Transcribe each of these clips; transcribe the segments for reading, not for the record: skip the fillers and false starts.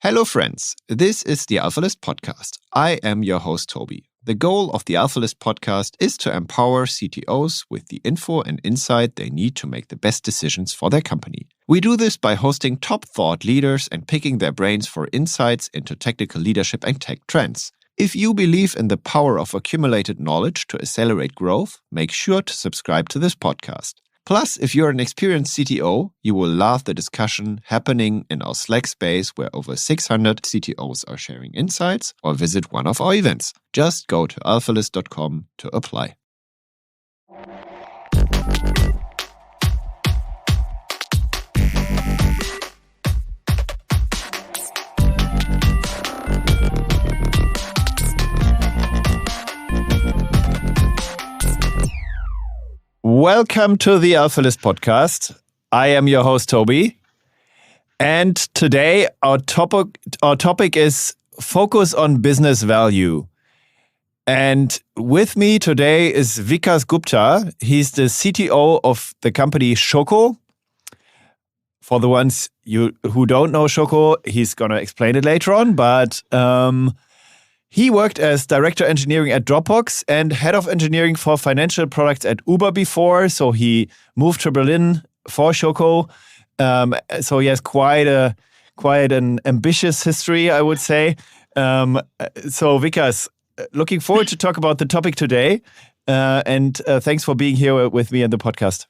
Hello, friends. This is the Alphalist podcast. I am your host, Toby. The goal of the Alphalist podcast is to empower CTOs with the info and insight they need to make the best decisions for their company. We do this by hosting top thought leaders and picking their brains for insights into technical leadership and tech trends. If you believe in the power of accumulated knowledge to accelerate growth, make sure to subscribe to this podcast. Plus, if you're an experienced CTO, you will love the discussion happening in our Slack space where over 600 CTOs are sharing insights, or visit one of our events. Just go to alphalist.com to apply. Welcome to the Alphalist podcast. I am your host, Toby. And today our topic is focus on business value. And with me today is Vikas Gupta. He's the CTO of the company Choco. For the ones who don't know Choco, he's going to explain it later on. But he worked as director engineering at Dropbox and head of engineering for financial products at Uber before. So he moved to Berlin for Choco. So he has quite an ambitious history, I would say. So Vikas, looking forward to talk about the topic today. And thanks for being here with me on the podcast.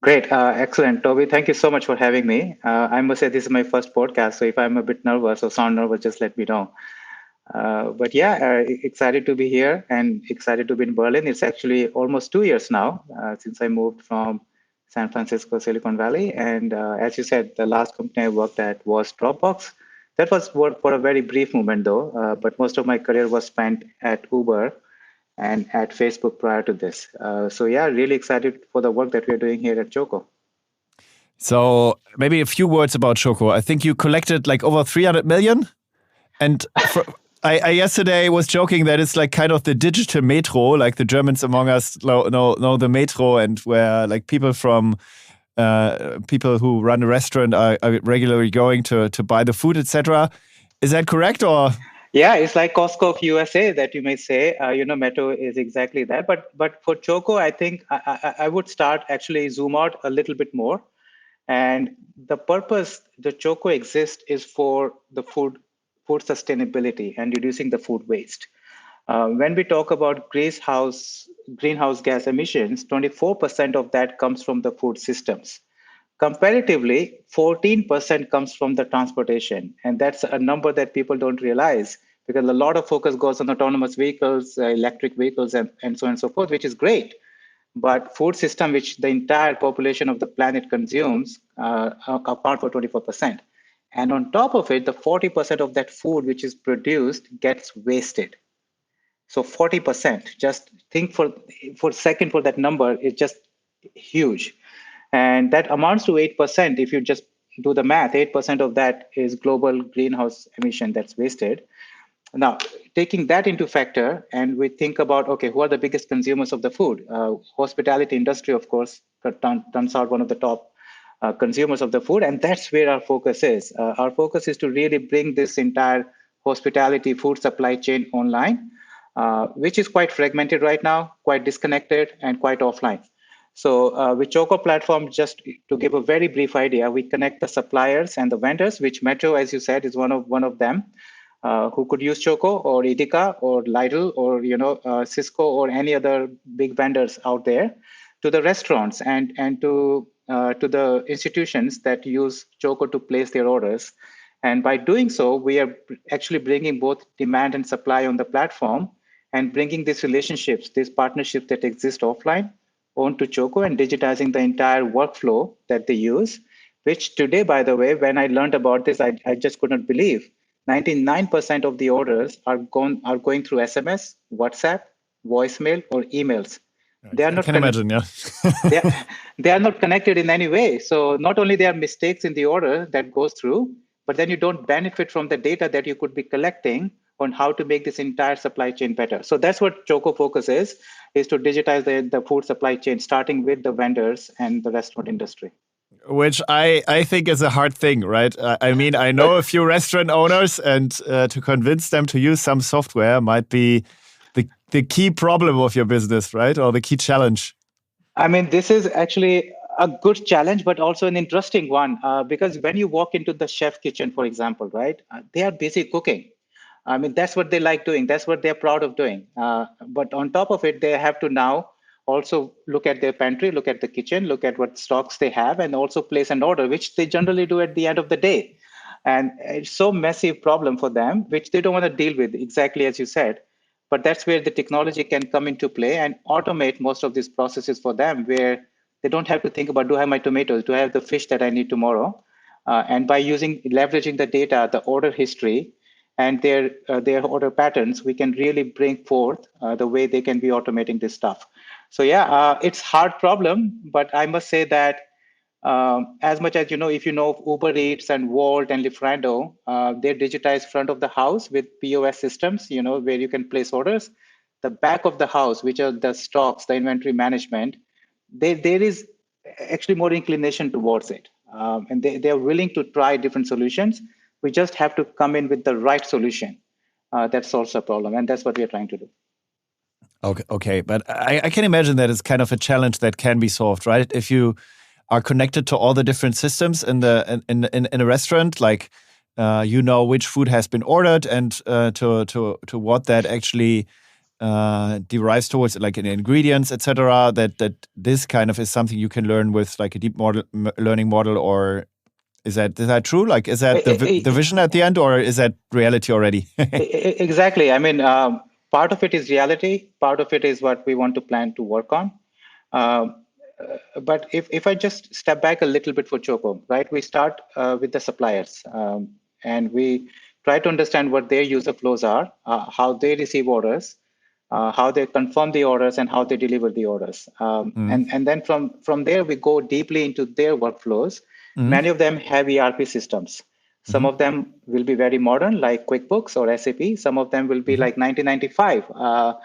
Great. Excellent. Toby, thank you so much for having me. I must say this is my first podcast. So if I'm a bit nervous or sound nervous, just let me know. But excited to be here and excited to be in Berlin. It's actually almost 2 years now since I moved from San Francisco, Silicon Valley. And as you said, the last company I worked at was Dropbox. That was for a very brief moment, though. But most of my career was spent at Uber and at Facebook prior to this. Really excited for the work that we're doing here at Choco. So maybe a few words about Choco. I think you collected like over 300 million. And I yesterday was joking that it's like kind of the digital metro, like the Germans among us know the metro, and where like people who run a restaurant are regularly going to buy the food, etc. Is that correct? Or yeah, it's like Costco of USA that you may say. Metro is exactly that. But for Choco, I think I would actually zoom out a little bit more. And the purpose the Choco exists is for the food sustainability and reducing the food waste. When we talk about greenhouse gas emissions, 24% of that comes from the food systems. Comparatively, 14% comes from the transportation. And that's a number that people don't realize because a lot of focus goes on autonomous vehicles, electric vehicles, and so on and so forth, which is great. But food system, which the entire population of the planet consumes, account for 24%. And on top of it, the 40% of that food which is produced gets wasted. So 40%, just think for a second for that number, it's just huge. And that amounts to 8%. If you just do the math, 8% of that is global greenhouse emission that's wasted. Now, taking that into factor, and we think about, okay, who are the biggest consumers of the food? Hospitality industry, of course, turns out one of the top consumers of the food, and that's where our focus is. Our focus is to really bring this entire hospitality food supply chain online, which is quite fragmented right now, quite disconnected, and quite offline. So with Choco platform, just to give a very brief idea, we connect the suppliers and the vendors, which Metro, as you said, is one of them, who could use Choco or Edeka or Lidl or Cisco or any other big vendors out there, to the restaurants and to the institutions that use Choco to place their orders. And by doing so, we are actually bringing both demand and supply on the platform and bringing these relationships, these partnerships that exist offline onto Choco and digitizing the entire workflow that they use, which today, by the way, when I learned about this, I just could not believe. 99% of the orders are going through SMS, WhatsApp, voicemail, or emails. They are not. I can imagine, yeah. they are not connected in any way. So not only there are mistakes in the order that goes through, but then you don't benefit from the data that you could be collecting on how to make this entire supply chain better. So that's what Choco focus is to digitize the food supply chain, starting with the vendors and the restaurant industry. which I think is a hard thing, right? I mean, I know a few restaurant owners, and to convince them to use some software might be the key problem of your business, right? Or the key challenge. I mean, this is actually a good challenge, but also an interesting one, because when you walk into the chef kitchen, for example, right, they are busy cooking. I mean, that's what they like doing. That's what they're proud of doing. But on top of it, they have to now also look at their pantry, look at the kitchen, look at what stocks they have, and also place an order, which they generally do at the end of the day. And it's so massive problem for them, which they don't want to deal with, exactly as you said. But that's where the technology can come into play and automate most of these processes for them, where they don't have to think about, do I have my tomatoes? Do I have the fish that I need tomorrow? And by leveraging the data, the order history, and their order patterns, we can really bring forth the way they can be automating this stuff. So yeah, it's hard problem, but I must say that as much as if you know Uber Eats and Wolt and Lifrando, they digitize front of the house with POS systems, where you can place orders. The back of the house, which are the stocks, the inventory management, there is actually more inclination towards it. And they're willing to try different solutions. We just have to come in with the right solution that solves the problem. And that's what we are trying to do. Okay, but I can imagine that it's kind of a challenge that can be solved, right? If you are connected to all the different systems in a restaurant, like you know which food has been ordered and to what that actually derives towards, like in ingredients, etc. That this kind of is something you can learn with like a deep learning model, or is that true? Like, is that the vision at the end, or is that reality already? Exactly. I mean, part of it is reality. Part of it is what we want to plan to work on. Um, but if I just step back a little bit for Choco, right? We start with the suppliers, and we try to understand what their user flows are, how they receive orders, how they confirm the orders, and how they deliver the orders. And then from there, we go deeply into their workflows. Many of them have ERP systems. Some of them will be very modern, like QuickBooks or SAP. Some of them will be like 1995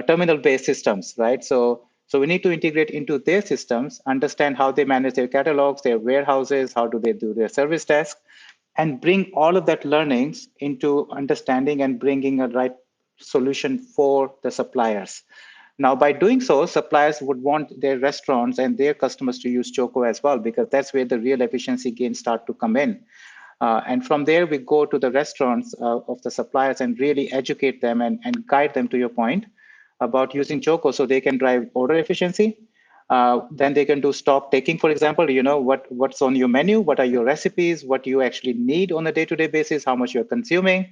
terminal-based systems, right? So we need to integrate into their systems, understand how they manage their catalogs, their warehouses, how do they do their service desk, and bring all of that learnings into understanding and bringing a right solution for the suppliers. Now, by doing so, suppliers would want their restaurants and their customers to use Choco as well, because that's where the real efficiency gains start to come in. And from there, we go to the restaurants of the suppliers and really educate them and guide them, to your point, about using Choco so they can drive order efficiency. Then they can do stock taking, for example, what's on your menu, what are your recipes, what you actually need on a day-to-day basis, how much you're consuming,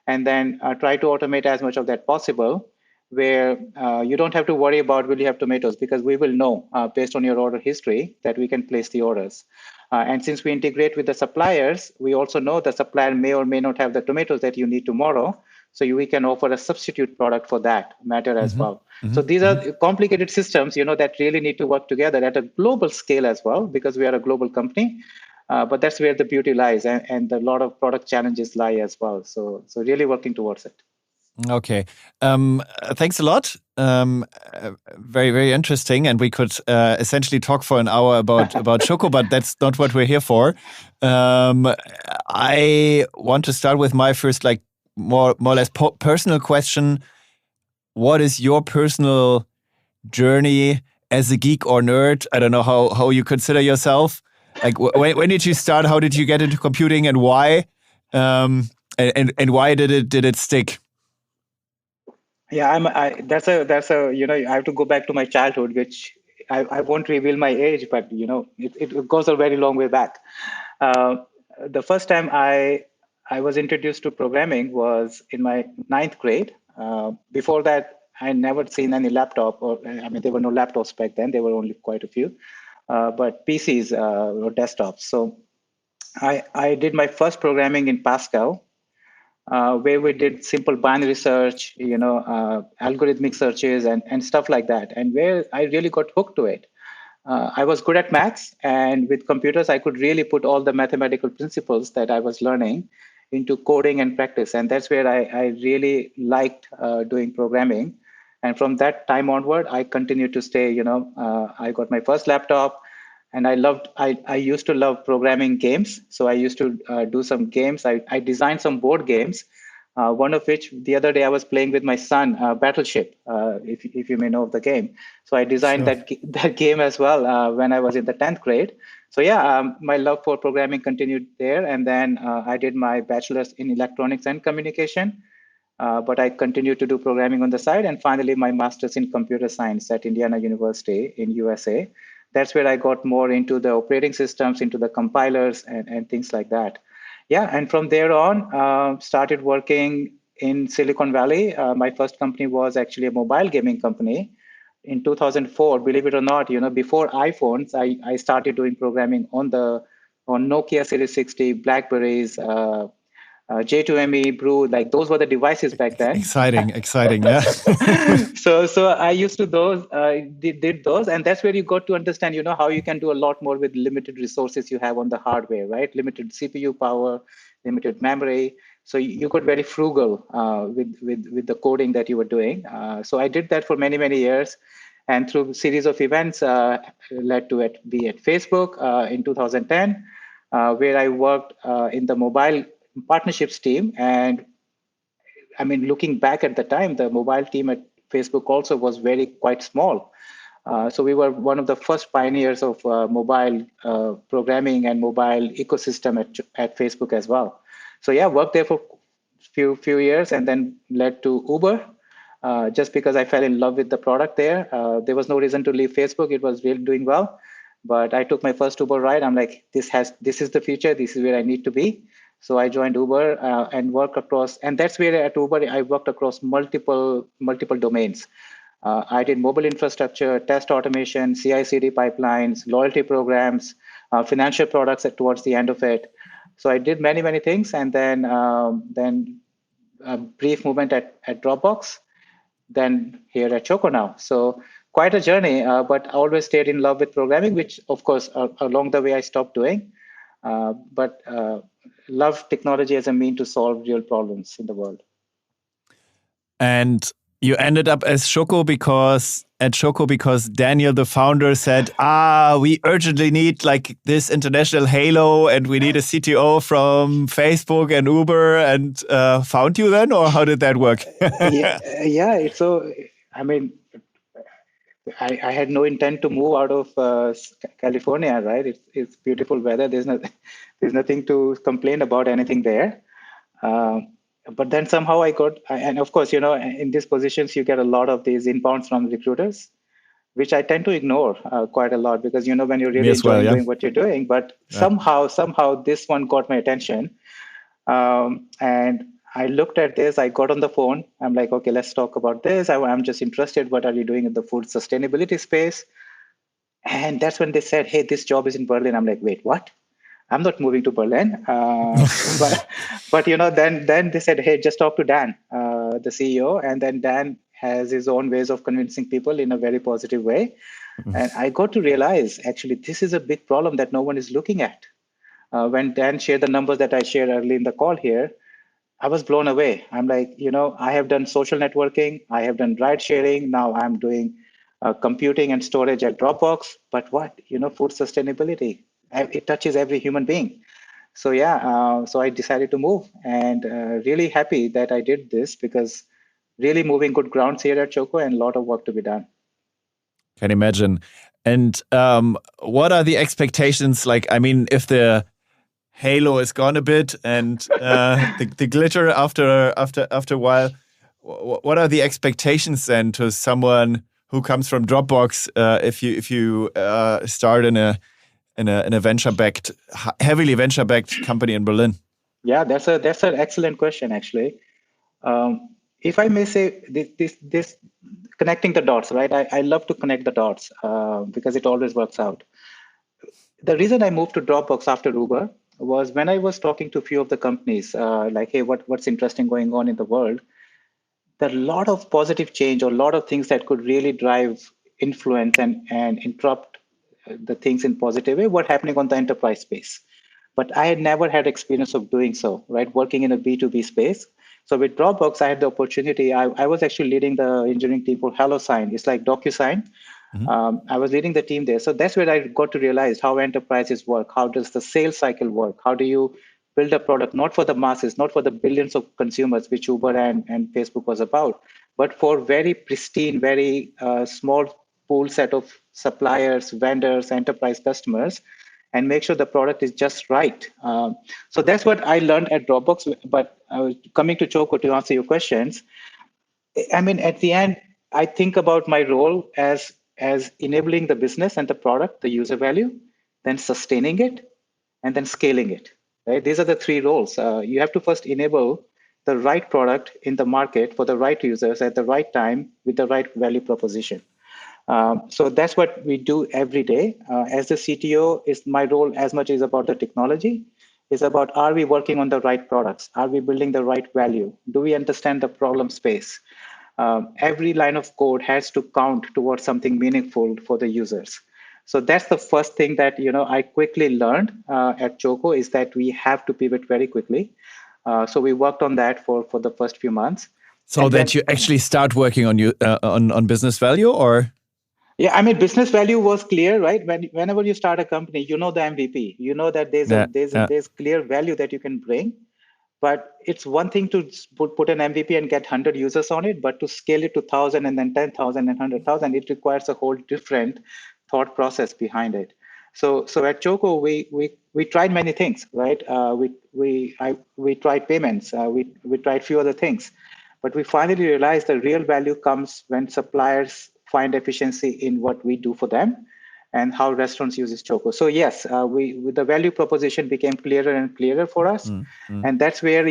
and then try to automate as much of that possible, where you don't have to worry about will you have tomatoes, because we will know based on your order history that we can place the orders. And since we integrate with the suppliers, we also know the supplier may or may not have the tomatoes that you need tomorrow. So we can offer a substitute product for that matter as well. So these are complicated systems, that really need to work together at a global scale as well, because we are a global company. But that's where the beauty lies, and a lot of product challenges lie as well. So really working towards it. Okay. Thanks a lot. Very, very interesting. And we could essentially talk for an hour about Choco, but that's not what we're here for. I want to start with my first, like, more or less personal question. What is your personal journey as a geek or nerd? I don't know how you consider yourself. Like, when did you start? How did you get into computing, and why? And why did it stick? Yeah, that's a I have to go back to my childhood, which I won't reveal my age, but it goes a very long way back. Uh, the first time I was introduced to programming was in my ninth grade. Before that, I never seen any laptop, or I mean, there were no laptops back then. There were only quite a few, but PCs or desktops. So I did my first programming in Pascal, where we did simple binary search, algorithmic searches and stuff like that, and where I really got hooked to it. I was good at maths, and with computers, I could really put all the mathematical principles that I was learning into coding and practice, and that's where I really liked doing programming. And from that time onward, I continued to stay. I got my first laptop. And I used to love programming games. So I used to do some games. I designed some board games, one of which the other day I was playing with my son, Battleship, if you may know of the game. So I designed Sure. that game as well when I was in the 10th grade. So yeah, my love for programming continued there. And then I did my bachelor's in electronics and communication. But I continued to do programming on the side, and finally my master's in computer science at Indiana University in USA. That's where I got more into the operating systems, into the compilers, and things like that. Yeah, and from there on, started working in Silicon Valley. My first company was actually a mobile gaming company. In 2004, believe it or not, before iPhones, I started doing programming on Nokia Series 60, Blackberries, J2ME, Brew, like those were the devices back then. Exciting, yeah. So I used to did those, and that's where you got to understand, how you can do a lot more with limited resources you have on the hardware, right? Limited CPU power, limited memory. So you got very frugal with the coding that you were doing. So I did that for many years, and through a series of events, led to be at Facebook in 2010, where I worked in the mobile partnerships team. And I mean, looking back at the time, the mobile team at Facebook also was very quite small. So we were one of the first pioneers of mobile programming and mobile ecosystem at Facebook as well. So yeah, worked there for few years, and then led to Uber. Just because I fell in love with the product there. There was no reason to leave Facebook. It was really doing well. But I took my first Uber ride. I'm like, this is the future. This is where I need to be. So I joined Uber and worked across, and that's where at Uber I worked across multiple domains. I did mobile infrastructure, test automation, CI/CD pipelines, loyalty programs, financial products towards the end of it. So I did many things, and then a brief movement at Dropbox, then here at Choco now. So quite a journey, but I always stayed in love with programming, which of course along the way I stopped doing. But love technology as a mean to solve real problems in the world. And you ended up as Choco because Daniel, the founder, said, we urgently need like this international halo, and we need a CTO from Facebook and Uber, and found you then, or how did that work? Yeah. So, I mean, I had no intent to move out of California, right? It's beautiful weather. There's nothing to complain about anything there. But then somehow and of course, in these positions, you get a lot of these inbounds from recruiters, which I tend to ignore quite a lot because, when you're really enjoying doing what you're doing, but somehow this one got my attention. And I looked at this, I got on the phone. I'm like, okay, let's talk about this. I'm just interested. What are you doing in the food sustainability space? And that's when they said, hey, this job is in Berlin. I'm like, wait, what? I'm not moving to Berlin. But then they said, hey, just talk to Dan, the CEO. And then Dan has his own ways of convincing people in a very positive way. And I got to realize, actually, this is a big problem that no one is looking at. When Dan shared the numbers that I shared early in the call here, I was blown away. I'm like, I have done social networking, I have done ride sharing. Now I'm doing computing and storage at Dropbox. But what, food sustainability, it touches every human being. So yeah, so I decided to move, and really happy that I did this because really moving good grounds here at Choco and a lot of work to be done. Can imagine. And what are the expectations? Like, I mean, if the halo is gone a bit and the glitter after a while, what are the expectations then to someone who comes from Dropbox if you start in a heavily venture backed company in Berlin? Yeah, that's an excellent question actually. If I may say this connecting the dots, right? I love to connect the dots because it always works out. The reason I moved to Dropbox after Uber was when I was talking to a few of the companies, like, hey, what's interesting going on in the world? There are a lot of positive change or a lot of things that could really drive influence and interrupt the things in positive way, what happening on the enterprise space. But I had never had experience of doing so, right? Working in a B2B space. So with Dropbox, I had the opportunity. I was actually leading the engineering team for HelloSign. It's like DocuSign. I was leading the team there. So that's where I got to realize how enterprises work. How does the sales cycle work? How do you build a product, not for the masses, not for the billions of consumers, which Uber and Facebook was about, but for very pristine, very small pool set of suppliers, vendors, enterprise customers, and make sure the product is just right. So that's what I learned at Dropbox. But coming to Choco to answer your questions, I mean, at the end, I think about my role as enabling the business and the product, the user value, then sustaining it, and then scaling it. Right? These are the three roles. You have to first enable the right product in the market for the right users at the right time with the right value proposition. So that's what we do every day. As the CTO, is my role as much is about the technology. Is about, are we working on the right products? Are we building the right value? Do we understand the problem space? Every line of code has to count towards something meaningful for the users. So that's the first thing that I quickly learned at Choco, is that we have to pivot very quickly. So we worked on that for the first few months. So and that then, you actually start working on on business value, or? Yeah, I mean, business value was clear, right? Whenever you start a company, you know the MVP. You know that there's clear value that you can bring. But it's one thing to put an MVP and get 100 users on it, but to scale it to 1,000 and then 10,000 and 100,000, it requires a whole different thought process behind it. So at Choco, we tried many things, right? We tried payments, we tried few other things, but we finally realized the real value comes when suppliers find efficiency in what we do for them, and how restaurants use Choco. So yes, the value proposition became clearer and clearer for us, and that's where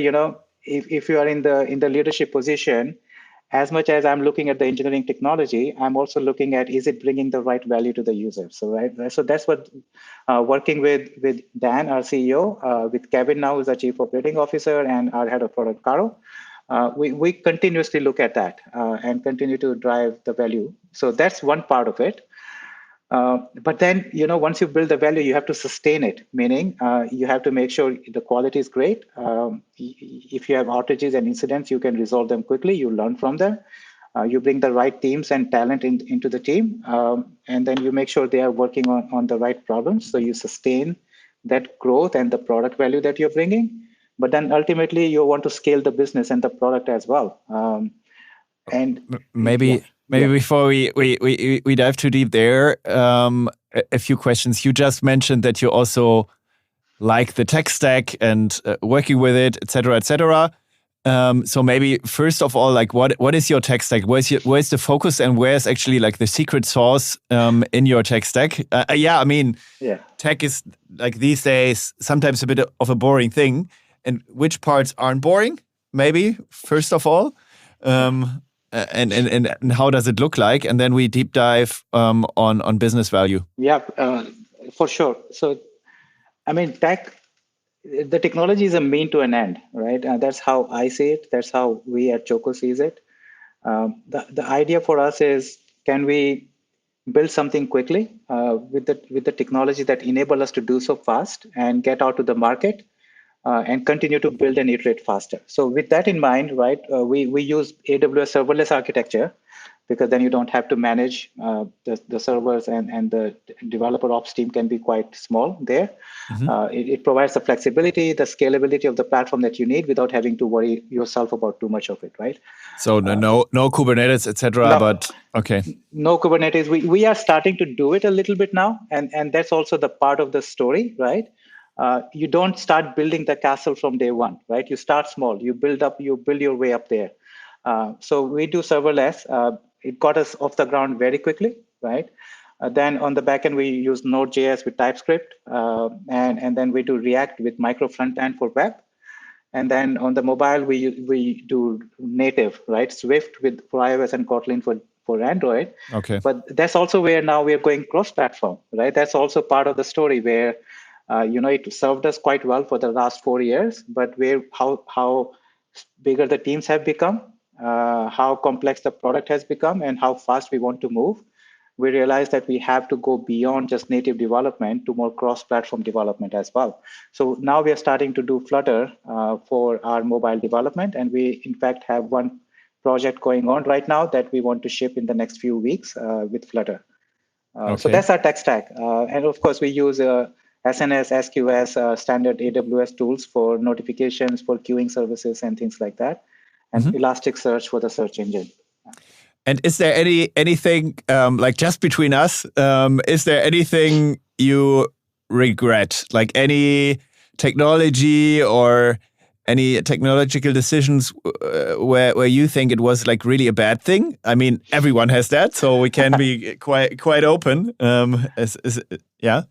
if you are in the leadership position, as much as I'm looking at the engineering technology, I'm also looking at, is it bringing the right value to the user? So that's what working with Dan, our CEO, with Kevin now, who's our Chief Operating Officer, and our Head of Product, Caro. We continuously look at that and continue to drive the value. So that's one part of it. But then, once you build the value, you have to sustain it, meaning you have to make sure the quality is great. If you have outages and incidents, you can resolve them quickly. You learn from them. You bring the right teams and talent into the team. And then you make sure they are working on the right problems. So you sustain that growth and the product value that you're bringing. But then ultimately, you want to scale the business and the product as well. And maybe before we dive too deep there, a few questions. You just mentioned that you also like the tech stack and working with it, etc., etc. So maybe first of all, like what is your tech stack? Where's the focus, and where's actually like the secret sauce in your tech stack? I mean, tech is like these days sometimes a bit of a boring thing, and which parts aren't boring? Maybe first of all. And how does it look like? And then we deep dive on business value. Yeah, for sure. So, I mean, the technology is a mean to an end, right? That's how I see it. That's how we at Choco sees it. The idea for us is, can we build something quickly with the technology that enable us to do so fast and get out to the market and continue to build and iterate faster. So with that in mind, right, we use AWS serverless architecture, because then you don't have to manage the servers, and the developer ops team can be quite small there. It provides the flexibility, the scalability of the platform that you need without having to worry yourself about too much of it, right? So no Kubernetes, etc. No, but okay. No Kubernetes. We are starting to do it a little bit now, and that's also the part of the story, right? You don't start building the castle from day one, right? You start small, you build your way up there. So we do serverless. It got us off the ground very quickly, right? Then on the backend, we use Node.js with TypeScript, and then we do React with micro front end for web. And then on the mobile, we do native, right? Swift for iOS and Kotlin for Android. Okay. But that's also where now we are going cross-platform, right? That's also part of the story where, it served us quite well for the last 4 years, but how bigger the teams have become, how complex the product has become, and how fast we want to move, we realized that we have to go beyond just native development to more cross-platform development as well. So now we are starting to do Flutter for our mobile development, and we in fact have one project going on right now that we want to ship in the next few weeks with Flutter. So that's our tech stack. And of course, we use SNS, SQS, standard AWS tools for notifications, for queuing services and things like that. And Elasticsearch for the search engine. And is there anything like just between us? Is there anything you regret, like any technology or any technological decisions where you think it was like really a bad thing? I mean, everyone has that, so we can be quite open. Yeah.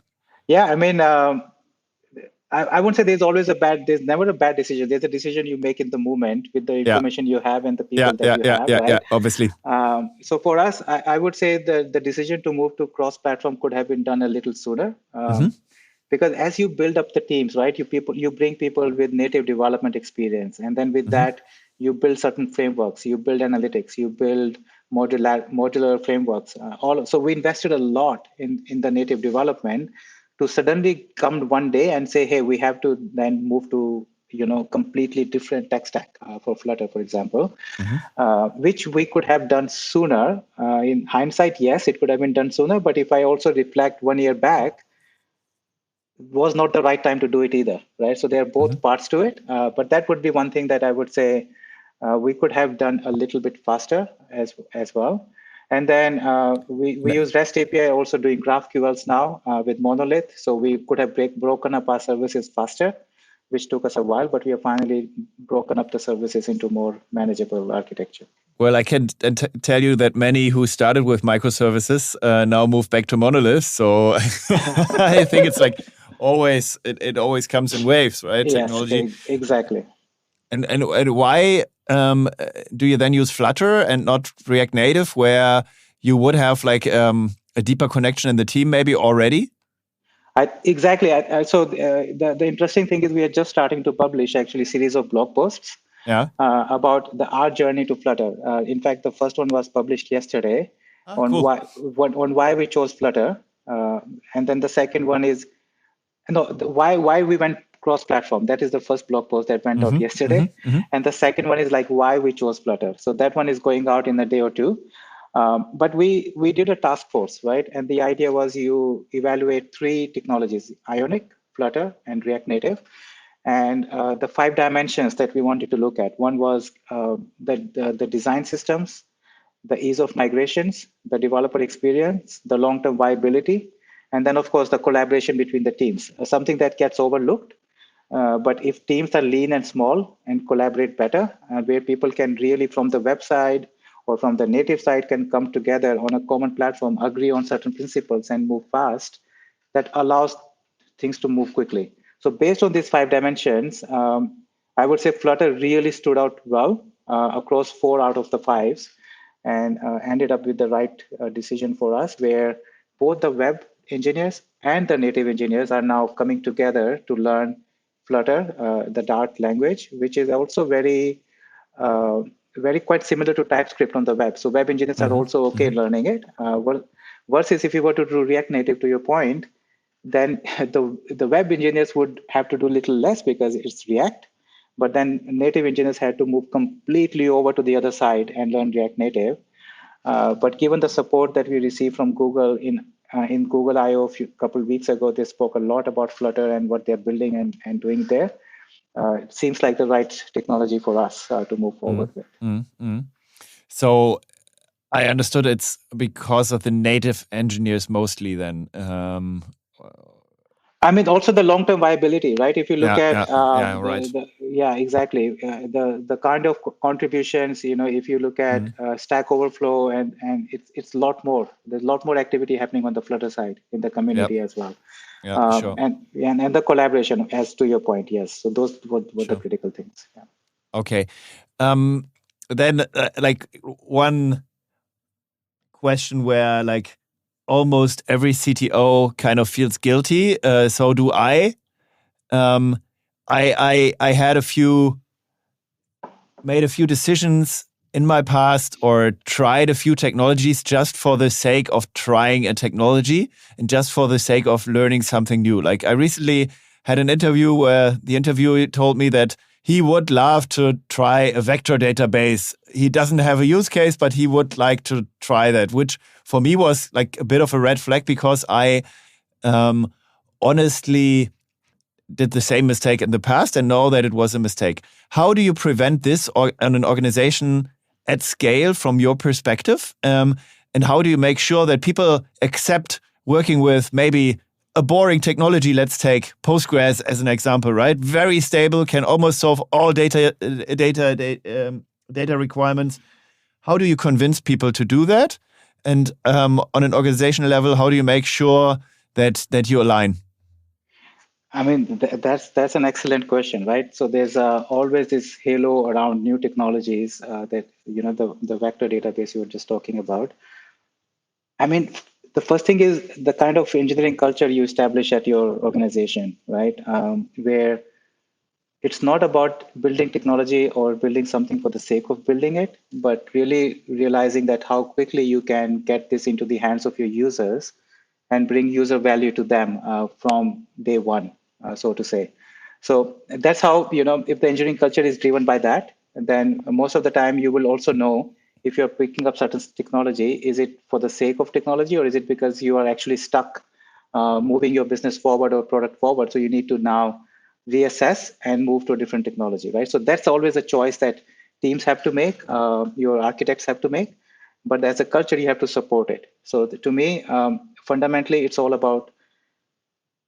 Yeah, I mean, I won't say there's never a bad decision. There's a decision you make in the moment with the information you have and the people that you have, right? Yeah, obviously. So for us, I would say the decision to move to cross-platform could have been done a little sooner. Because as you build up the teams, right, you bring people with native development experience, and then with that, you build certain frameworks, you build analytics, you build modular frameworks. So we invested a lot in the native development to suddenly come one day and say, hey, we have to then move to completely different tech stack for Flutter, for example, which we could have done sooner. In hindsight, yes, it could have been done sooner. But if I also reflect 1 year back, was not the right time to do it either, right? So there are both parts to it, but that would be one thing that I would say we could have done a little bit faster as well. And then we use REST API also doing GraphQLs now with Monolith, so we could have broken up our services faster, which took us a while, but we have finally broken up the services into more manageable architecture. Well, I can tell you that many who started with microservices now move back to monoliths. So I think it's like always, it always comes in waves, right? Yes, technology. Exactly. And why do you then use Flutter and not React Native, where you would have like a deeper connection in the team maybe already? Exactly. So the interesting thing is we are just starting to publish actually series of blog posts about our journey to Flutter. In fact, the first one was published yesterday on why we chose Flutter, and then the second one is why we went cross-platform. That is the first blog post that went out yesterday, and the second one is like why we chose Flutter. So that one is going out in a day or two. But we did a task force, right? And the idea was you evaluate 3 technologies: Ionic, Flutter, and React Native. And the 5 dimensions that we wanted to look at. One was the design systems, the ease of migrations, the developer experience, the long-term viability, and then, of course, the collaboration between the teams. Something that gets overlooked. But if teams are lean and small and collaborate better, where people can really, from the website or from the native side, can come together on a common platform, agree on certain principles and move fast, that allows things to move quickly. So based on these 5 dimensions, I would say Flutter really stood out well across 4 out of the 5s and ended up with the right decision for us, where both the web engineers and the native engineers are now coming together to learn Flutter, the Dart language, which is also very quite similar to TypeScript on the web. So web engineers are also okay learning it. Versus if you were to do React Native, to your point, then the web engineers would have to do a little less because it's React. But then native engineers had to move completely over to the other side and learn React Native. But given the support that we received from Google in Google I/O a couple of weeks ago, they spoke a lot about Flutter and what they're building and doing there. It seems like the right technology for us to move forward with. So I understood it's because of the native engineers mostly then. I mean, also the long-term viability, right? If you look at exactly. The kind of contributions, if you look at Stack Overflow and it's a lot more. There's a lot more activity happening on the Flutter side in the community as well. Sure. And the collaboration, as to your point, yes. So those were the critical things. Yeah. Okay. Then like one question where like almost every CTO kind of feels guilty. So do I. I had made a few decisions in my past or tried a few technologies just for the sake of trying a technology and just for the sake of learning something new. Like I recently had an interview where the interviewer told me that he would love to try a vector database. He doesn't have a use case, but he would like to try that, which for me was like a bit of a red flag because I honestly did the same mistake in the past and know that it was a mistake. How do you prevent this on an organization at scale from your perspective? And how do you make sure that people accept working with maybe a boring technology? Let's take Postgres as an example, right? Very stable, can almost solve all data requirements. How do you convince people to do that? And on an organizational level, how do you make sure that you align? I mean, that's an excellent question, right? So there's always this halo around new technologies that, the vector database you were just talking about. I mean, the first thing is the kind of engineering culture you establish at your organization, right? Where it's not about building technology or building something for the sake of building it, but really realizing that how quickly you can get this into the hands of your users and bring user value to them from day one, so to say. So that's how, if the engineering culture is driven by that, then most of the time you will also know if you're picking up certain technology, is it for the sake of technology or is it because you are actually stuck moving your business forward or product forward? So you need to now reassess and move to a different technology, right? So that's always a choice that teams have to make, your architects have to make, but as a culture, you have to support it. So to me, fundamentally, it's all about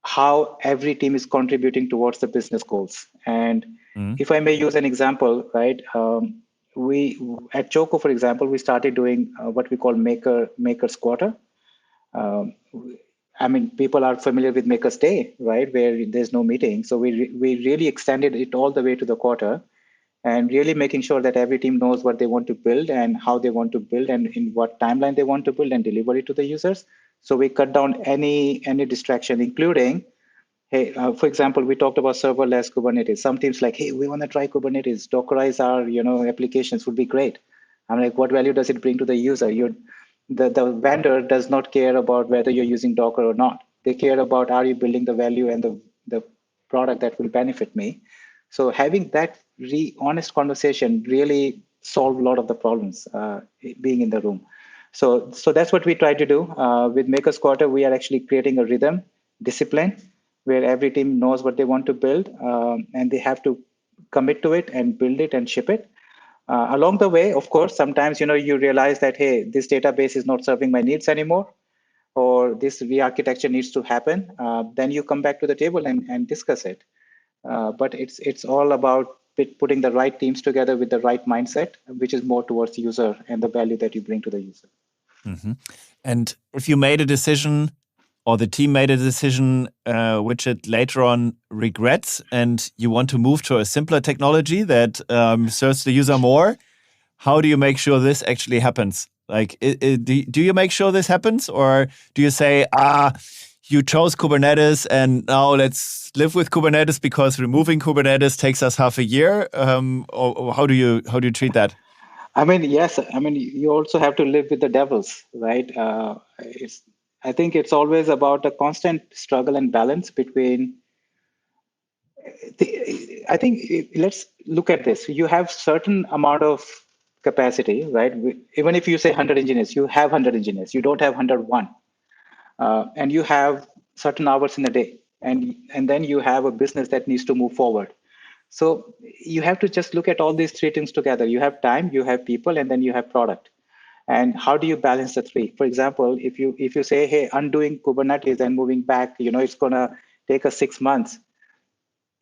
how every team is contributing towards the business goals. And if I may use an example, right? We at Choco, for example, we started doing what we call Maker's Quarter. Um, I mean, people are familiar with Maker's Day, right? Where there's no meeting. So we really extended it all the way to the quarter and really making sure that every team knows what they want to build and how they want to build and in what timeline they want to build and deliver it to the users. So we cut down any distraction, including, hey, for example, we talked about serverless Kubernetes. Some teams like, hey, we want to try Kubernetes, Dockerize our applications would be great. I'm like, what value does it bring to the user? The vendor does not care about whether you're using Docker or not. They care about, are you building the value and the product that will benefit me? So having that honest conversation really solve a lot of the problems being in the room. So that's what we try to do. With Maker's Quarter, we are actually creating a rhythm, discipline, where every team knows what they want to build and they have to commit to it and build it and ship it. Along the way, of course, sometimes you realize that, hey, this database is not serving my needs anymore, or this re-architecture needs to happen. Then you come back to the table and discuss it. But it's all about putting the right teams together with the right mindset, which is more towards the user and the value that you bring to the user. Mm-hmm. And if you made a decision or the team made a decision which it later on regrets and you want to move to a simpler technology that serves the user more, how do you make sure this actually happens? Like, do you make sure this happens, or do you say, you chose Kubernetes and now let's live with Kubernetes because removing Kubernetes takes us half a year? Or how do you treat that? I mean, yes. I mean, you also have to live with the devils, right? I think it's always about a constant struggle and balance between. I think let's look at this. You have certain amount of capacity, right? Even if you say 100 engineers, you have 100 engineers. You don't have 101, and you have certain hours in a day, and then you have a business that needs to move forward. So you have to just look at all these three things together. You have time, you have people, and then you have product. And how do you balance the three? For example, if you say, hey, undoing Kubernetes and moving back, it's gonna take us 6 months.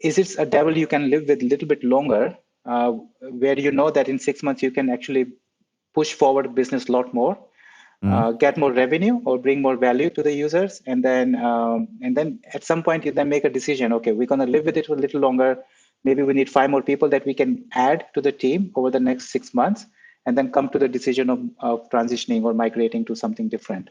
Is it a devil you can live with a little bit longer, where you know that in 6 months you can actually push forward business a lot more, get more revenue or bring more value to the users, and then at some point you then make a decision. Okay, we're going to live with it for a little longer. Maybe we need 5 more people that we can add to the team over the next 6 months, and then come to the decision of transitioning or migrating to something different.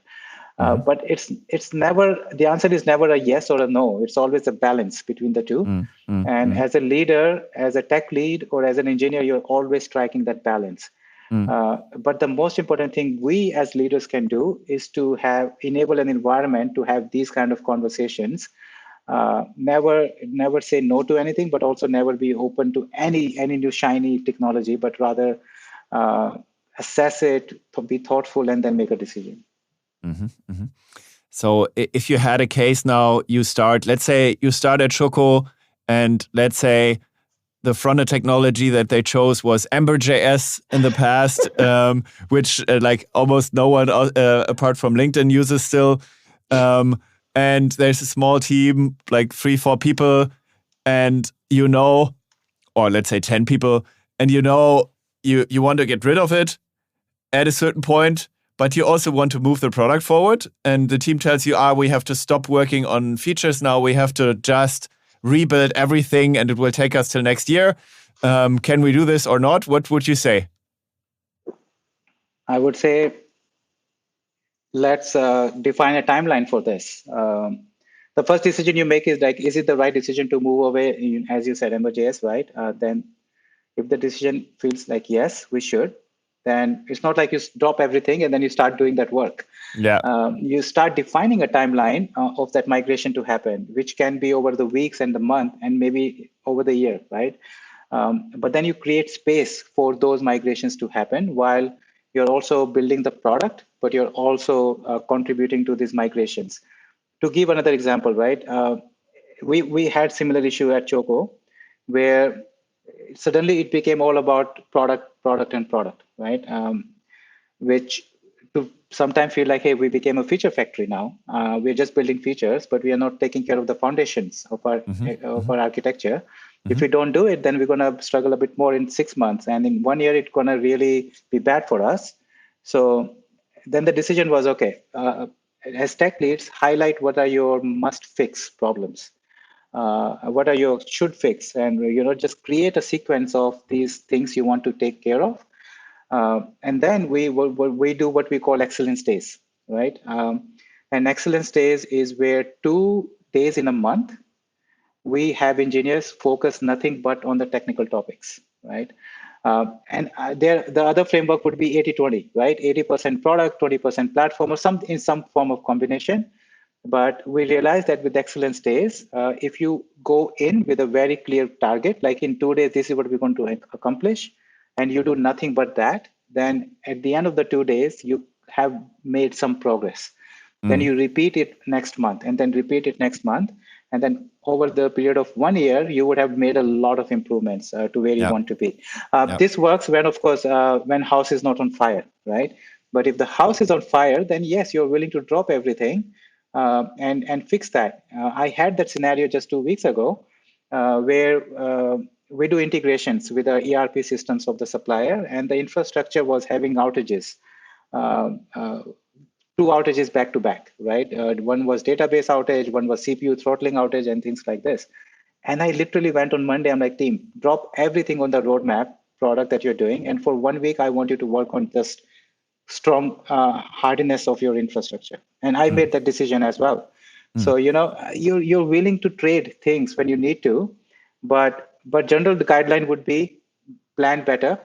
But it's never, the answer is never a yes or a no. It's always a balance between the two. And as a leader, as a tech lead, or as an engineer, you're always striking that balance. But the most important thing we as leaders can do is to enable an environment to have these kind of conversations, Never say no to anything, but also never be open to any new shiny technology, but rather assess it, be thoughtful, and then make a decision. Mm-hmm, mm-hmm. So if you had a case now, let's say you start at Choco, and let's say the front-end technology that they chose was Ember.js in the past, which like almost no one apart from LinkedIn uses still. And there's a small team, like 3-4 people, and or let's say 10 people, and you want to get rid of it at a certain point, but you also want to move the product forward. And the team tells you, we have to stop working on features now. We have to just rebuild everything, and it will take us till next year. Can we do this or not? What would you say? I would say, let's define a timeline for this. The first decision you make is like, is it the right decision to move away, as you said, Ember.js, right? Then if the decision feels like, yes, we should, then it's not like you drop everything and then you start doing that work. Yeah. You start defining a timeline of that migration to happen, which can be over the weeks and the month and maybe over the year, right? But then you create space for those migrations to happen while you're also building the product, but you're also contributing to these migrations. To give another example, right? We had similar issue at Choco, where suddenly it became all about product, and product, right? Which to sometimes feel like, hey, we became a feature factory now. We're just building features, but we are not taking care of the foundations of our architecture. If we don't do it, then we're going to struggle a bit more in 6 months, and in 1 year, it's going to really be bad for us. So then the decision was, okay, as tech leads, highlight what are your must-fix problems. What are your should fix, and just create a sequence of these things you want to take care of, and then we do what we call excellence days, right? And excellence days is where 2 days in a month we have engineers focus nothing but on the technical topics, right? And the other framework would be 80-20, right? 80% product, 20% platform, or in some form of combination. But we realized that with excellence days, if you go in with a very clear target, like in 2 days, this is what we're going to accomplish, and you do nothing but that, then at the end of the 2 days, you have made some progress. Then you repeat it next month, and then repeat it next month. And then over the period of 1 year, you would have made a lot of improvements to where you want to be. This works when, of course, when house is not on fire, right? But if the house is on fire, then yes, you're willing to drop everything and fix that. I had that scenario just 2 weeks ago, where we do integrations with the ERP systems of the supplier, and the infrastructure was having outages. 2 outages back to back, right? One was database outage, one was CPU throttling outage, and things like this. And I literally went on Monday, I'm like, team, drop everything on the roadmap product that you're doing. And for 1 week, I want you to work on just strong hardiness of your infrastructure. And I made that decision as well. So, you're willing to trade things when you need to, but general the guideline would be plan better,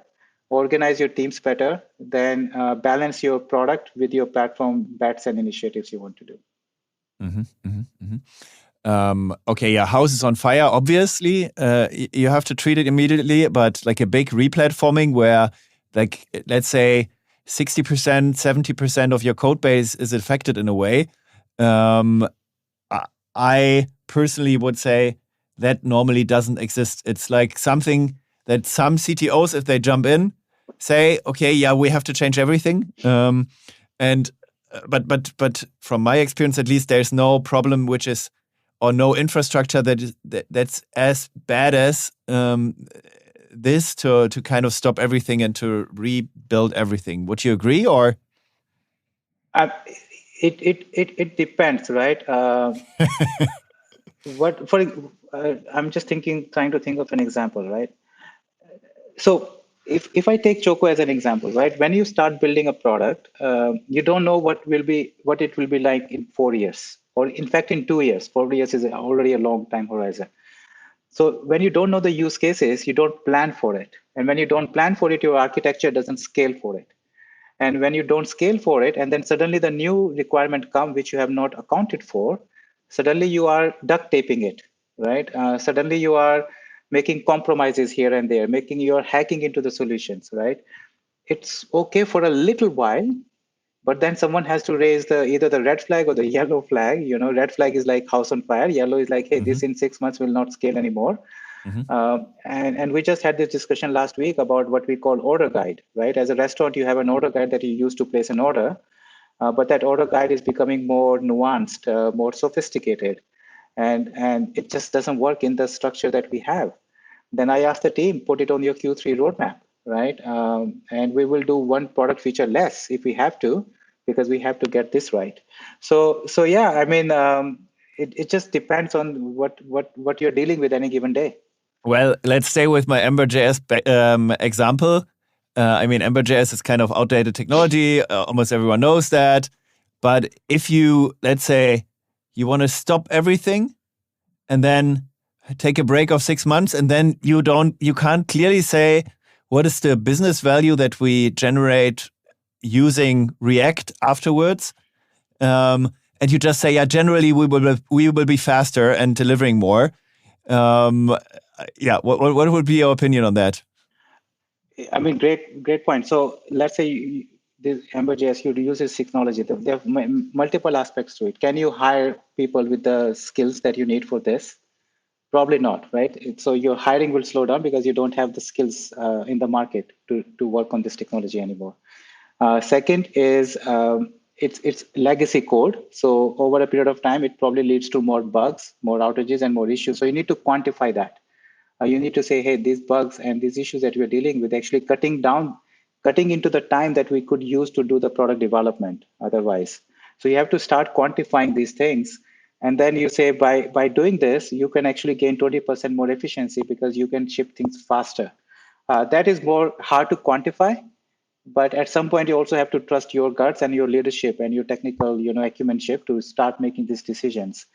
organize your teams better, then balance your product with your platform bets and initiatives you want to do. Okay, yeah, house is on fire, obviously. You have to treat it immediately, but like a big replatforming where, like, let's say 60%, 70% of your code base is affected in a way. I personally would say that normally doesn't exist. It's like something that some CTOs, if they jump in, say, okay, yeah, we have to change everything. But from my experience, at least, there's no problem or no infrastructure that's as bad as this to kind of stop everything and to rebuild everything. Would you agree, or? It depends, right? I'm just trying to think of an example, right? So if I take Choco as an example, right? When you start building a product, you don't know what it will be like in 4 years, or in fact in 2 years. 4 years is already a long time horizon. So when you don't know the use cases, you don't plan for it. And when you don't plan for it, your architecture doesn't scale for it. And when you don't scale for it, and then suddenly the new requirement come which you have not accounted for, suddenly you are duct taping it, right? Suddenly you are making compromises here and there, you're hacking into the solutions, right? It's okay for a little while, but then someone has to raise the either the red flag or the yellow flag. Red flag is like house on fire. Yellow is like, hey, this in 6 months will not scale anymore. And we just had this discussion last week about what we call order guide, right? As a restaurant, you have an order guide that you use to place an order, but that order guide is becoming more nuanced, more sophisticated, and it just doesn't work in the structure that we have. Then I asked the team, put it on your Q3 roadmap, right? And we will do one product feature less if we have to, because we have to get this right. So yeah, I mean, it just depends on what you're dealing with any given day. Well, let's stay with my Ember.js example. I mean, Ember.js is kind of outdated technology. Almost everyone knows that. But if you, let's say, you want to stop everything and then take a break of 6 months, and then you can't clearly say what is the business value that we generate using React afterwards. And you just say, yeah, generally we will be faster and delivering more. Yeah, what would be your opinion on that? I mean, great point. So let's say this Ember.js, you use this technology. There are multiple aspects to it. Can you hire people with the skills that you need for this? Probably not, right? So your hiring will slow down because you don't have the skills in the market to work on this technology anymore. Second is it's legacy code. So over a period of time, it probably leads to more bugs, more outages, and more issues. So you need to quantify that. You need to say, hey, these bugs and these issues that we're dealing with actually cutting into the time that we could use to do the product development otherwise. So you have to start quantifying these things. And then you say, by doing this, you can actually gain 20% more efficiency because you can ship things faster. That is more hard to quantify, but at some point you also have to trust your guts and your leadership and your technical acumenship to start making these decisions.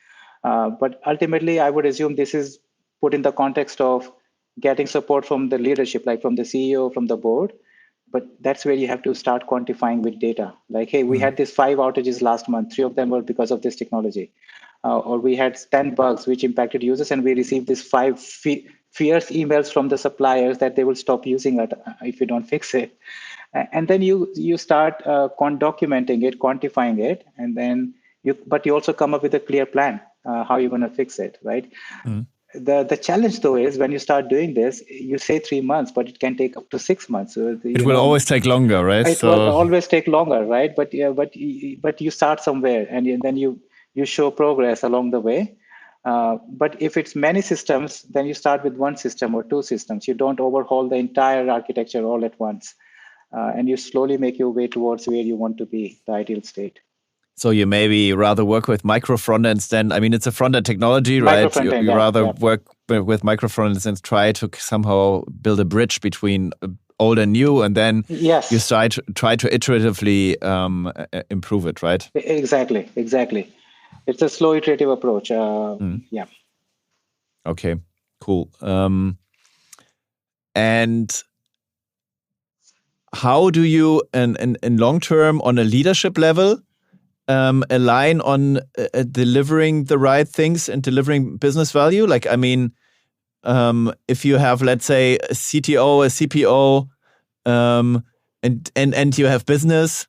But ultimately I would assume this is put in the context of getting support from the leadership, like from the CEO, from the board. But that's where you have to start quantifying with data, like, hey, we had these 5 outages last month, 3 of them were because of this technology. Or we had 10 bugs which impacted users, and we received these fierce emails from the suppliers that they will stop using it if you don't fix it. And then you start documenting it, quantifying it, and then you also come up with a clear plan how you're going to fix it, right? The challenge though is when you start doing this, you say 3 months, but it can take up to 6 months. So, it will always take longer, right? It will always take longer, right? But yeah, but you start somewhere, and then you show progress along the way. But if it's many systems, then you start with one system or two systems. You don't overhaul the entire architecture all at once, and you slowly make your way towards where you want to be, the ideal state. So you maybe rather work with micro frontends than, I mean, it's a front-end technology, Micro right? front-end, You rather yeah. work with micro frontends and try to somehow build a bridge between old and new, and then Yes, you try to iteratively improve it, right? exactly. It's a slow iterative approach. Yeah. Okay, cool. And how do you, in long term, on a leadership level, align on delivering the right things and delivering business value? Like, I mean, if you have, let's say, a CTO, a CPO, and you have business,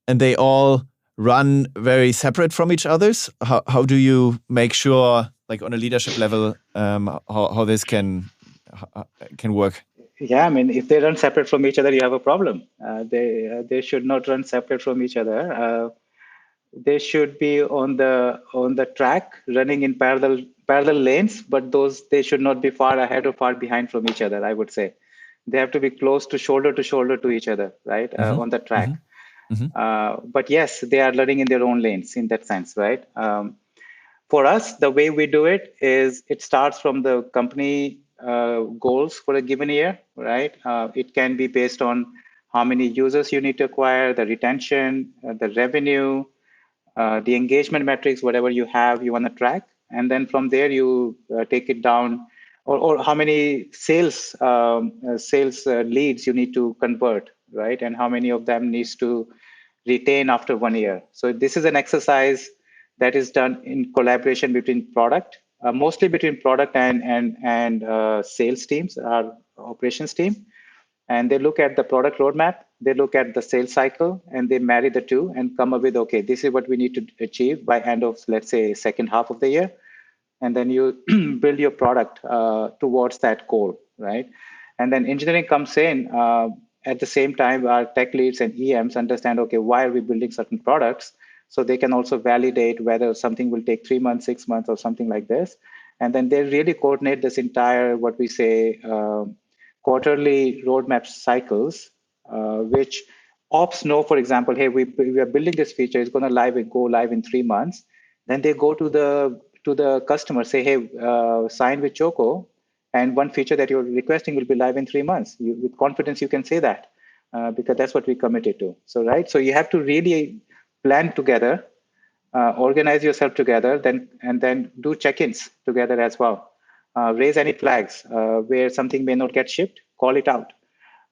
and they all run very separate from each others, how do you make sure, like on a leadership level, how this can work? Yeah, I mean, if they run separate from each other, you have a problem. They should not run separate from each other. They should be on the track, running in parallel lanes, but they should not be far ahead or far behind from each other. I would say they have to be close to shoulder to each other, right, on the track. But yes, they are running in their own lanes in that sense, right? For us, the way we do it is it starts from the company goals for a given year, right? It can be based on how many users you need to acquire, the retention, the revenue, the engagement metrics, whatever you have, you want to track. And then from there, you take it down, or how many sales leads you need to convert, right? And how many of them needs to retain after 1 year. So this is an exercise that is done in collaboration between product, mostly between product and sales teams, our operations team. And they look at the product roadmap, they look at the sales cycle, and they marry the two and come up with, okay, this is what we need to achieve by end of, let's say, second half of the year. And then you build your product towards that goal, right? And then engineering comes in at the same time. Our tech leads and EMs understand, okay, why are we building certain products? So they can also validate whether something will take 3 months, 6 months, or something like this. And then they really coordinate this entire, what we say, quarterly roadmap cycles, which ops know, for example, hey, we are building this feature, it's going to go live in 3 months. Then they go to the customer, say, hey, sign with Choco, and one feature that you're requesting will be live in 3 months. With confidence, you can say that because that's what we committed to. So, right. So you have to really plan together, organize yourself together, and then do check-ins together as well. Raise any flags where something may not get shipped, call it out.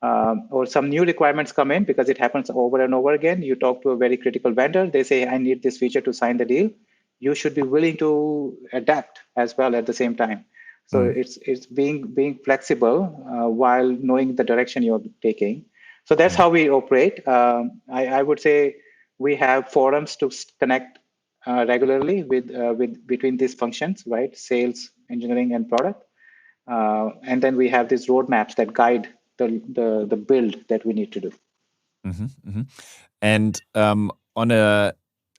Or some new requirements come in because it happens over and over again. You talk to a very critical vendor, they say, I need this feature to sign the deal. You should be willing to adapt as well at the same time. So it's being flexible while knowing the direction you're taking. So that's how we operate. I would say we have forums to connect regularly with between these functions, right? Sales, engineering, and product. And then we have these roadmaps that guide the build that we need to do. And on a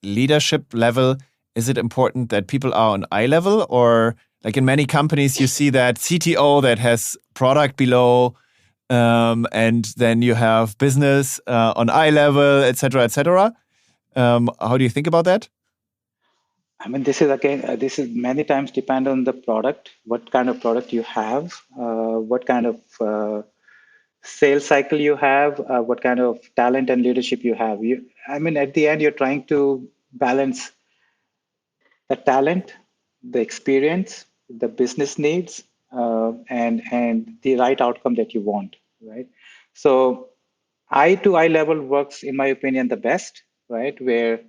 leadership level, is it important that people are on eye level, or like in many companies you see that CTO that has product below, and then you have business on eye level, etc., etc. How do you think about that? I mean, this is again, this is many times depend on the product, what kind of product you have, what kind of sales cycle you have, what kind of talent and leadership you have. I mean, at the end, you're trying to balance the talent, the experience, the business needs, and the right outcome that you want, right? So eye to eye level works, in my opinion, the best, right? Where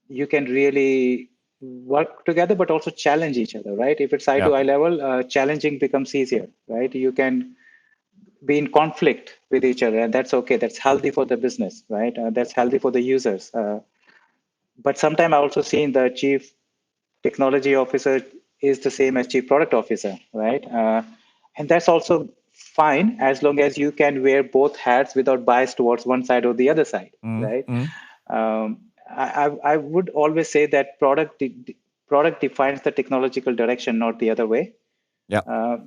you can really work together, but also challenge each other, right? If it's eye to eye level, challenging becomes easier, right? You can be in conflict with each other, and that's okay. That's healthy for the business, right? That's healthy for the users. But sometimes I also seen the chief technology officer is the same as chief product officer, right? And that's also fine as long as you can wear both hats without bias towards one side or the other side, right? I would always say that product defines the technological direction, not the other way.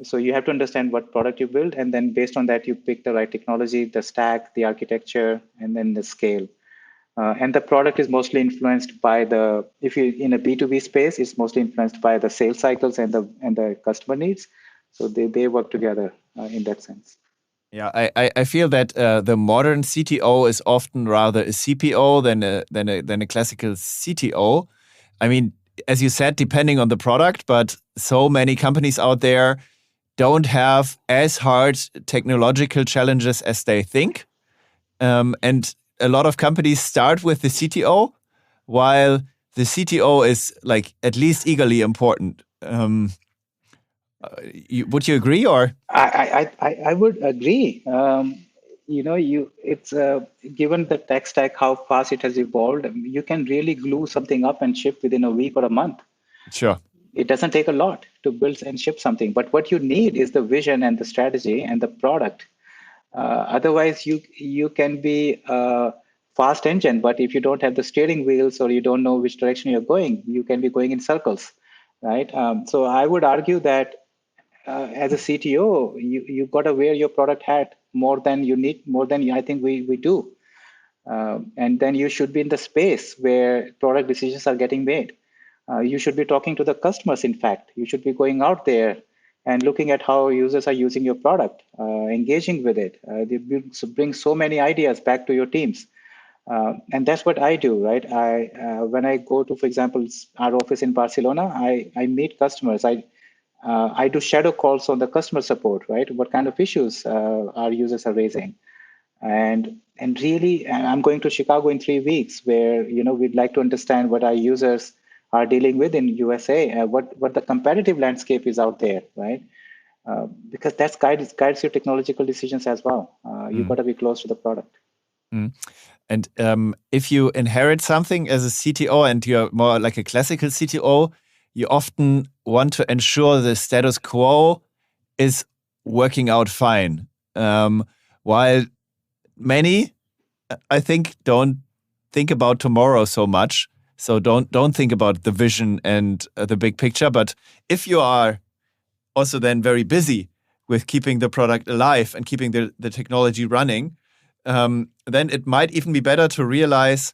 So you have to understand what product you build, and then based on that, you pick the right technology, the stack, the architecture, and then the scale. And the product is mostly influenced by if you're in a B2B space, it's mostly influenced by the sales cycles and the customer needs. So they work together in that sense. Yeah, I feel that the modern CTO is often rather a CPO than a classical CTO. I mean, as you said, depending on the product, but so many companies out there don't have as hard technological challenges as they think. And a lot of companies start with the CTO, while the CTO is like at least equally important. Would you agree, or? I would agree. It's given the tech stack how fast it has evolved, you can really glue something up and ship within a week or a month. Sure. It doesn't take a lot to build and ship something, but what you need is the vision and the strategy and the product. Otherwise, you can be a fast engine, but if you don't have the steering wheels or you don't know which direction you're going, you can be going in circles, right? So I would argue that as a CTO, you got to wear your product hat more than you need, more than I think we do. And then you should be in the space where product decisions are getting made. You should be talking to the customers, in fact. You should be going out there and looking at how users are using your product, engaging with it. They bring so many ideas back to your teams. And that's what I do, right? When I go to, for example, our office in Barcelona, I meet customers. I do shadow calls on the customer support, right? What kind of issues our users are raising, and really, I'm going to Chicago in 3 weeks, where we'd like to understand what our users are dealing with in USA, what the competitive landscape is out there, right? Because that's guides your technological decisions as well. You've got to be close to the product. Mm. And if you inherit something as a CTO and you're more like a classical CTO, you often want to ensure the status quo is working out fine. While many, I think, don't think about tomorrow so much. So don't think about the vision and the big picture. But if you are also then very busy with keeping the product alive and keeping the technology running, then it might even be better to realize,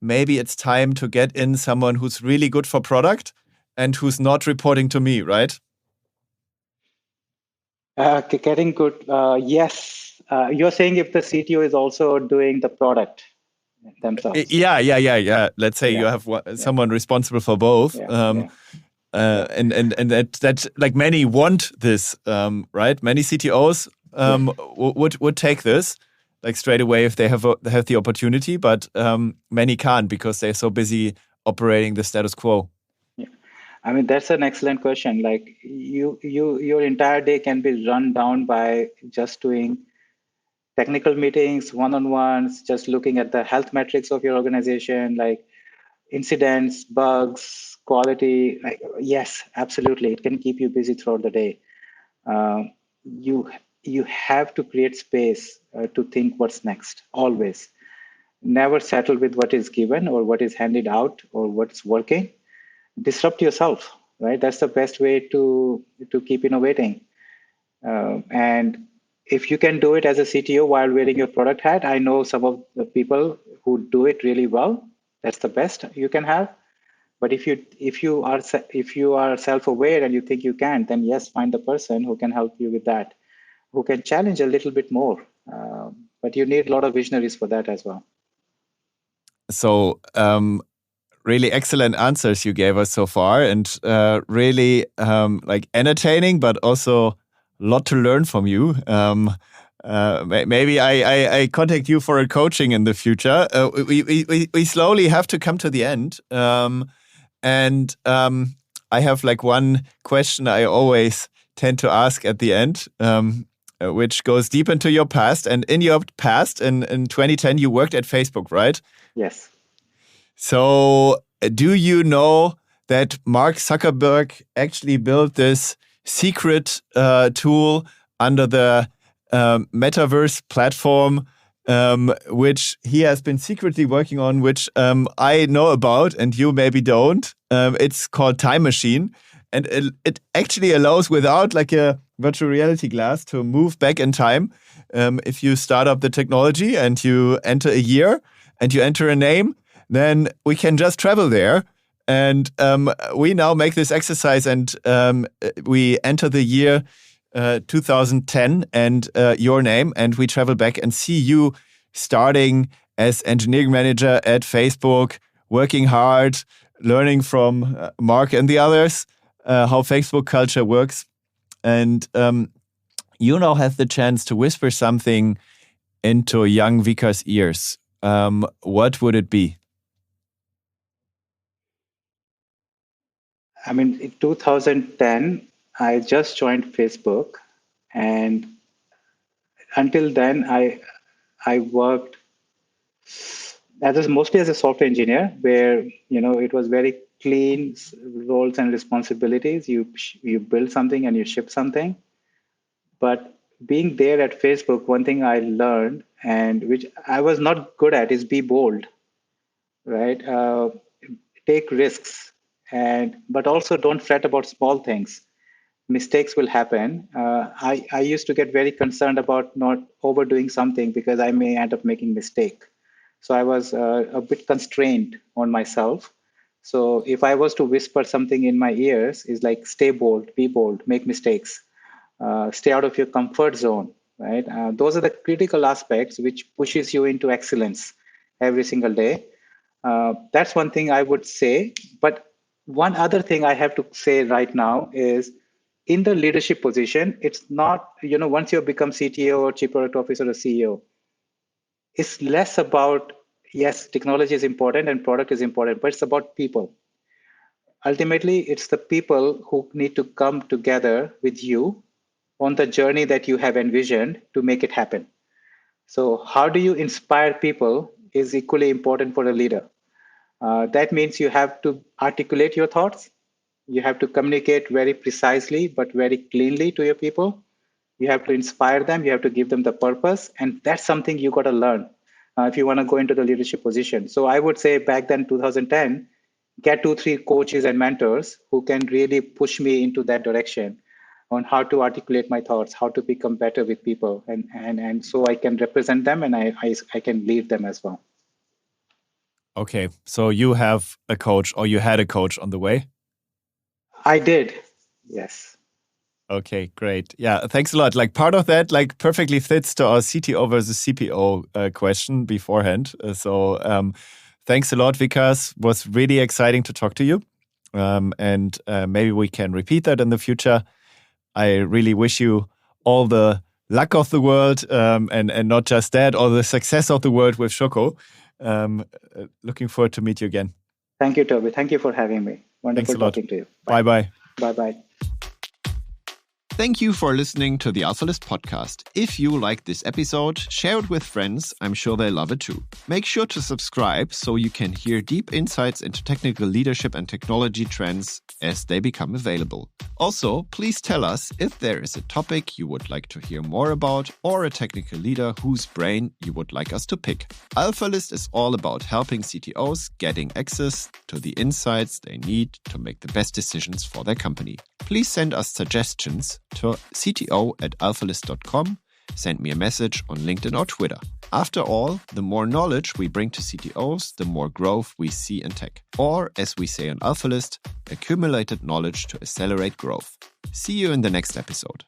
maybe it's time to get in someone who's really good for product and who's not reporting to me, right? Getting good. Yes. You're saying if the CTO is also doing the product themselves. Yeah. Let's say you Yeah. have someone responsible for both. Yeah. And that like many want this, right? Many CTOs would take this like straight away if they have the opportunity, but many can't because they're so busy operating the status quo. Yeah. I mean, that's an excellent question. Like your entire day can be run down by just doing technical meetings, one-on-ones, just looking at the health metrics of your organization, like incidents, bugs, quality. Like, yes, absolutely, it can keep you busy throughout the day. Um, you you have to create space to think what's next. Always, never settle with what is given or what is handed out or what's working. Disrupt yourself, right? That's the best way to keep innovating. And if you can do it as a CTO while wearing your product hat, I know some of the people who do it really well. That's the best you can have. But if you are self-aware and you think you can, then yes, find the person who can help you with that, who can challenge a little bit more. But you need a lot of visionaries for that as well. So really excellent answers you gave us so far, and really like entertaining, but also a lot to learn from you. Maybe I contact you for a coaching in the future. We slowly have to come to the end, and I have like one question I always tend to ask at the end. Which goes deep into your past. And in your past, in 2010, you worked at Facebook, right? Yes. So, do you know that Mark Zuckerberg actually built this secret tool under the metaverse platform, which he has been secretly working on, which I know about and you maybe don't? It's called Time Machine. And it actually allows, without like a virtual reality glass, to move back in time. If you start up the technology and you enter a year and you enter a name, then we can just travel there. And we now make this exercise and we enter the year 2010 and your name, and we travel back and see you starting as engineering manager at Facebook, working hard, learning from Mark and the others, how Facebook culture works. And you now have the chance to whisper something into young Vika's ears. What would it be? I mean, in 2010, I just joined Facebook, and until then, I worked mostly as a software engineer, where it was very clean roles and responsibilities. You build something and you ship something. But being there at Facebook, one thing I learned, and which I was not good at, is be bold, right? Take risks, and but also don't fret about small things. Mistakes will happen. I used to get very concerned about not overdoing something because I may end up making mistake. So I was a bit constrained on myself. So if I was to whisper something in my ears, is like, stay bold, be bold, make mistakes, stay out of your comfort zone, right? Those are the critical aspects which pushes you into excellence every single day. That's one thing I would say. But one other thing I have to say right now is, in the leadership position, it's not, once you become CTO or chief product officer or CEO, it's less about Yes, technology is important and product is important, but it's about people. Ultimately, it's the people who need to come together with you on the journey that you have envisioned to make it happen. So, how do you inspire people is equally important for a leader. That means you have to articulate your thoughts. You have to communicate very precisely but very cleanly to your people. You have to inspire them. You have to give them the purpose. And that's something you got to learn if you want to go into the leadership position. So I would say back then, 2010, get 2, 3 coaches and mentors who can really push me into that direction on how to articulate my thoughts, how to become better with people. And so I can represent them and I can lead them as well. Okay, so you have a coach or you had a coach on the way? I did, yes. Okay, great. Yeah, thanks a lot. Like part of that, like perfectly fits to our CTO versus CPO question beforehand. Thanks a lot, Vikas. Was really exciting to talk to you. And maybe we can repeat that in the future. I really wish you all the luck of the world and not just that, all the success of the world with Choco. Looking forward to meet you again. Thank you, Toby. Thank you for having me. Wonderful talking to you. Bye-bye. Bye-bye. Thank you for listening to the Alphalist podcast. If you liked this episode, share it with friends. I'm sure they love it too. Make sure to subscribe so you can hear deep insights into technical leadership and technology trends as they become available. Also, please tell us if there is a topic you would like to hear more about or a technical leader whose brain you would like us to pick. Alphalist is all about helping CTOs getting access to the insights they need to make the best decisions for their company. Please send us suggestions to CTO@alphalist.com. Send me a message on LinkedIn or Twitter. After all, the more knowledge we bring to CTOs, the more growth we see in tech. Or, as we say on Alphalist, accumulated knowledge to accelerate growth. See you in the next episode.